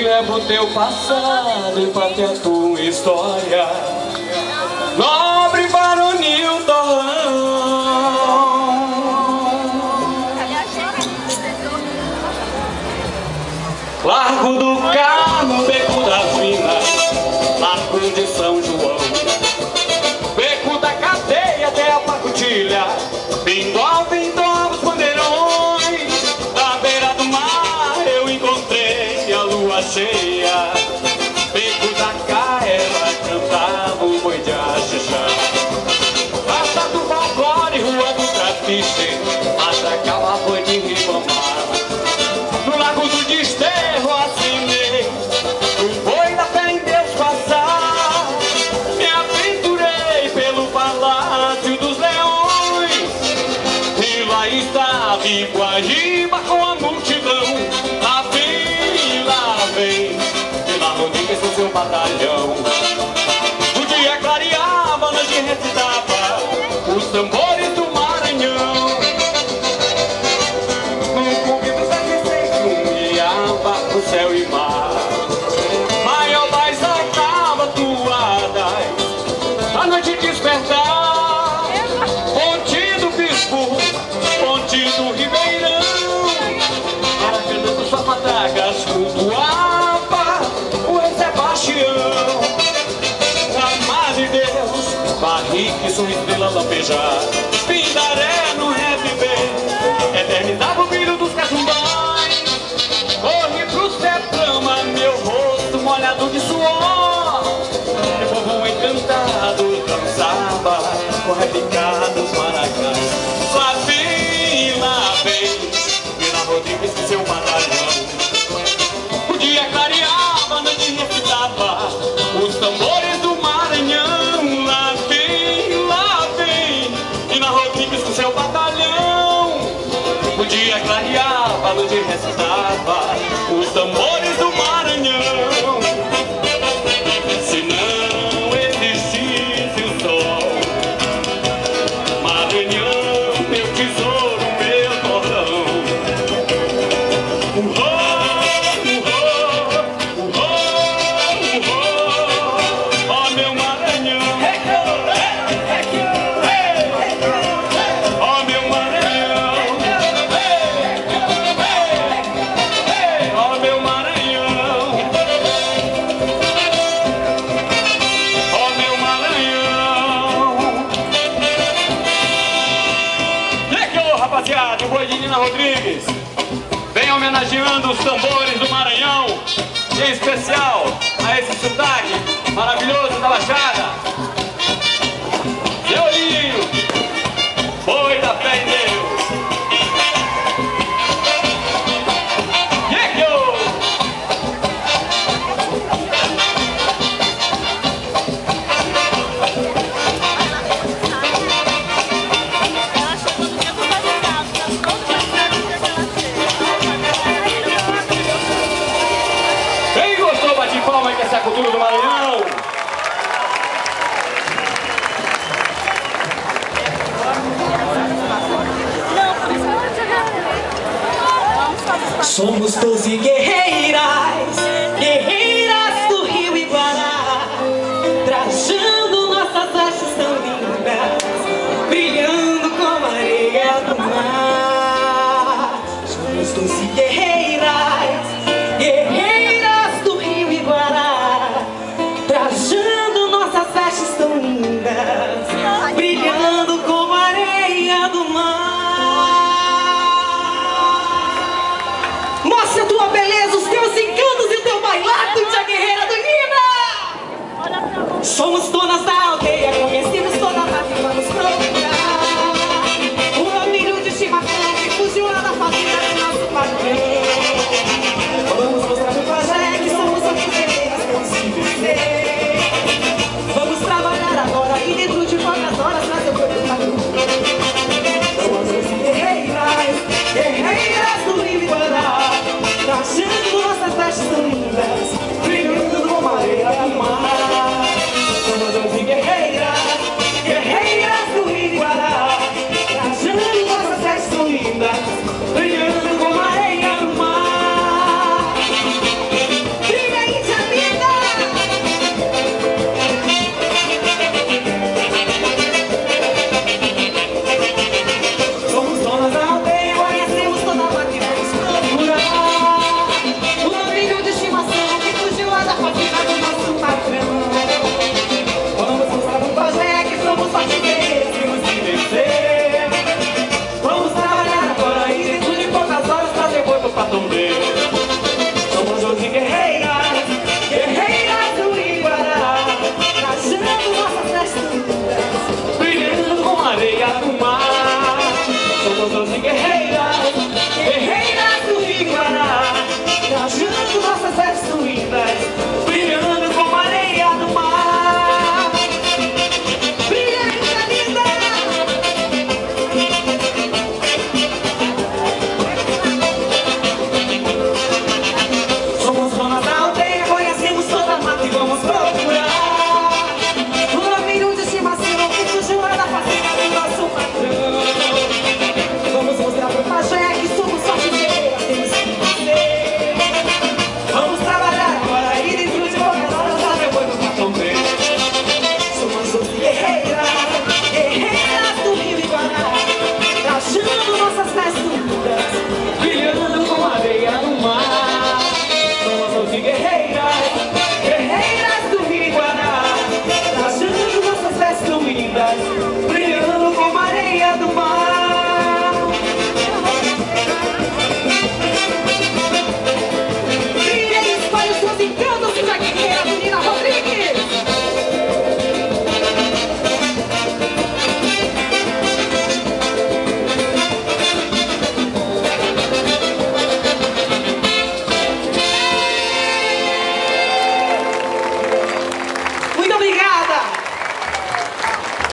leva o teu passado e parte a tua história. Nobre varonil torrão, Largo do Carmo, Beco das Minas, Largo de São João, Beco da Cadeia até a Pacutilha, Pindó, os bandeirões. À beira do mar eu encontrei a lua cheia, Beco da Caela cantava o boi de Axixá. Praça do Folclore, Rua do Trapiche, atracava boi de Ribamar. No Lago do Desterro assinei o boi da fé em Deus passar. Me aventurei pelo Palácio dos Leões e lá estava Iguaíba com a multidão. Lá vem Vila Rodrigues com seu batalhão. O dia clareava, a noite recitava os tambores do Maranhão. No cume do pro céu e mar, maior das acabatuadas, a noite despertar, ponte do Bispo, ponte do Ribeirão, Maracanã dos Papatacas, cultuava o rei Sebastião. A Madre Deus, Barrique, sorriso dela lampejar, Pindaré no reviver, eternizava o brilho dos cajumbãs. Corri pro Cetrama, meu rosto molhado de suor, e o povo encantado dançava com repicados maracás. Lá vem Vila Rodrigues com seu batalhão. O dia clareava, a noite recitava os tambores do Maranhão. Lá vem Vila Rodrigues com seu batalhão. O dia clareava, a noite recitava os tambores do Maranhão. Se não existisse o sol, Maranhão, meu tesouro, meu cordão. Ó meu Maranhão, ó meu Maranhão, ó meu Maranhão, ó meu Maranhão. Legal, rapaziada, o boi de Nina Rodrigues vem homenageando os tambores do Maranhão, e em especial a esse sotaque maravilhoso da Baixada. Leolinho, boi da fé em Deus. Quem gostou, bate palma aí, que essa é a cultura do Maranhão. Somos 12 guerreiras, guerreiras do Rio Iguará, trajando nossas vestes tão lindas, brilhando como a areia do mar. Somos 12 guerreiras, guerreiras do Rio Iguará, trajando nossas vestes tão lindas, brilhando como a areia do mar. Mostra a tua beleza. vidas.